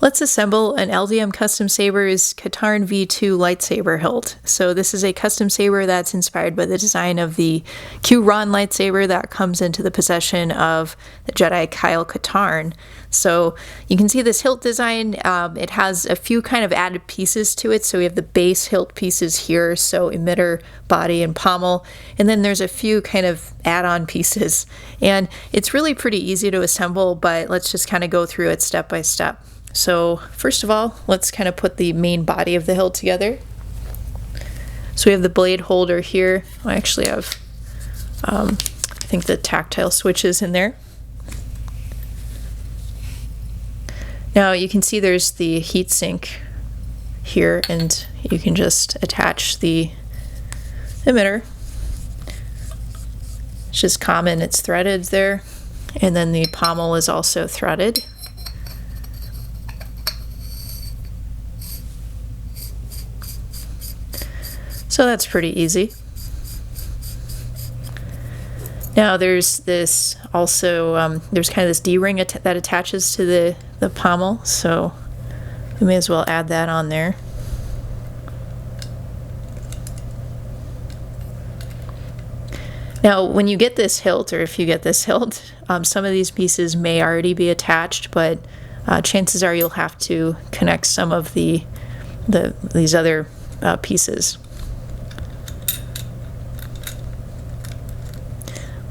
Let's assemble an LDM Custom Sabers Katarn V2 lightsaber hilt. So this is a custom saber that's inspired by the design of the Q-Ron lightsaber that comes into the possession of the Jedi Kyle Katarn. So you can see this hilt design, it has a few kind of added pieces to it. So we have the base hilt pieces here, so emitter, body, and pommel. And then there's a few kind of add-on pieces. And it's really pretty easy to assemble, but let's just kind of go through it step by step. So first of all, let's kind of put the main body of the hilt together. So we have the blade holder here. I actually have, I think the tactile switches in there. Now you can see there's the heat sink here, and you can just attach the emitter. It's just common, it's threaded there. And then the pommel is also threaded. So that's pretty easy. Now there's this also, there's kind of this D-ring that attaches to the pommel, so we may as well add that on there. Now when you get this hilt, or if you get this hilt, some of these pieces may already be attached, but chances are you'll have to connect some of these other pieces.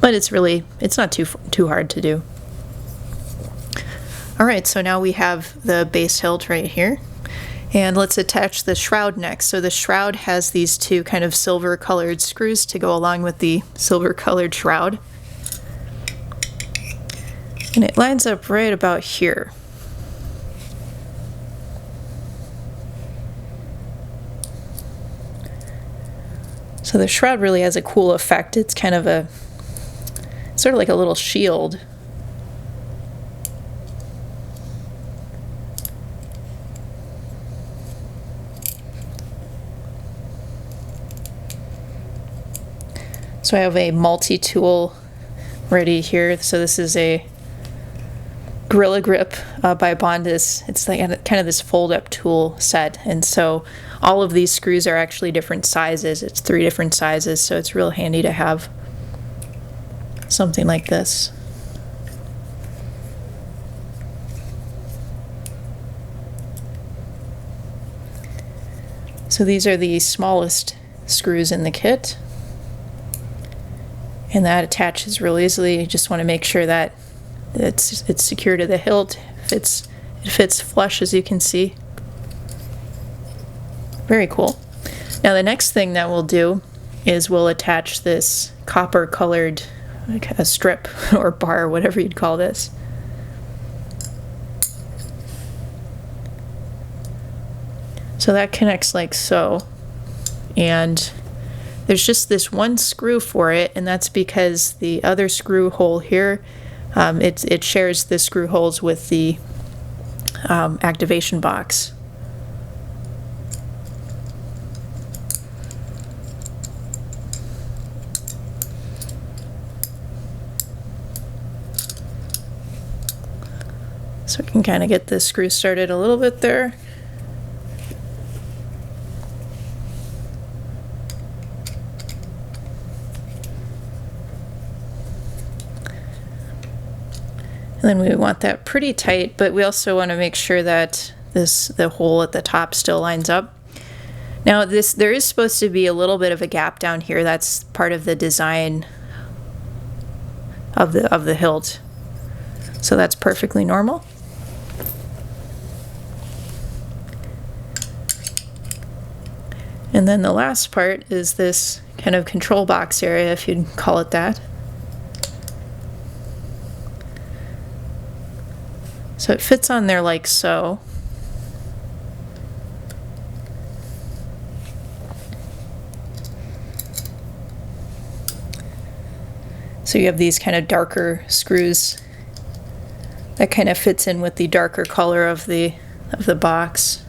But it's not too hard to do. All right, so now we have the base hilt right here. And let's attach the shroud next. So the shroud has these two kind of silver colored screws to go along with the silver colored shroud. And it lines up right about here. So the shroud really has a cool effect. It's kind of sort of like a little shield. So I have a multi-tool ready here. So this is a Gorilla Grip by Bondis. It's like kind of this fold-up tool set, and so all of these screws are actually different sizes. It's 3 different sizes, so it's real handy to have something like this. So these are the smallest screws in the kit, and that attaches real easily. You just want to make sure that it's secure to the hilt. It fits flush, as you can see. Very cool. Now the next thing that we'll do is we'll attach this copper colored, like a strip or bar, whatever you'd call this. So that connects like so, and there's just this one screw for it, and that's because the other screw hole here, it shares the screw holes with the activation box. So we can kind of get this screw started a little bit there. And then we want that pretty tight, but we also want to make sure that the hole at the top still lines up. Now there is supposed to be a little bit of a gap down here. That's part of the design of the hilt. So that's perfectly normal. And then the last part is this kind of control box area, if you'd call it that. So it fits on there like so. So you have these kind of darker screws that kind of fits in with the darker color of the box.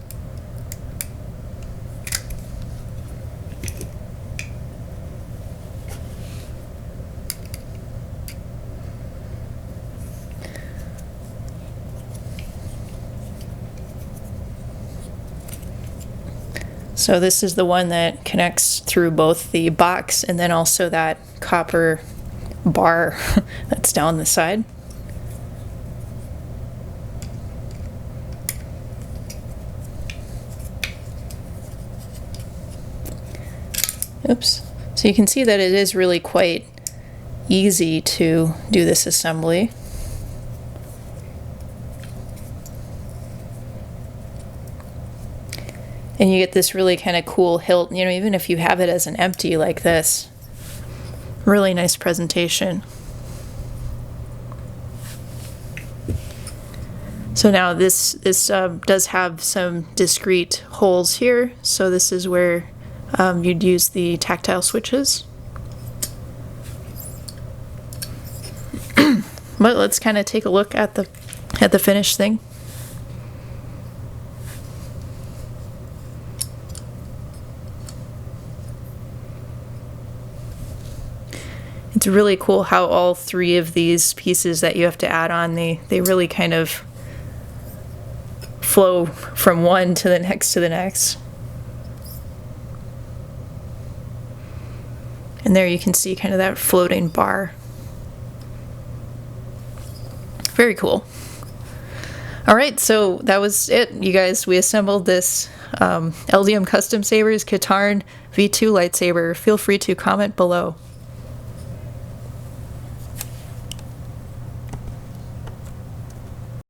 So this is the one that connects through both the box and then also that copper bar that's down the side. Oops. So you can see that it is really quite easy to do this assembly. And you get this really kind of cool hilt, you know, even if you have it as an empty like this. Really nice presentation. So now this does have some discrete holes here. So this is where you'd use the tactile switches. But let's kind of take a look at the finished thing. It's really cool how all three of these pieces that you have to add on, they really kind of flow from one to the next to the next. And there you can see kind of that floating bar. Very cool. All right, so that was it, you guys. We assembled this LDM Custom Sabers Katarn V2 lightsaber. Feel free to comment below.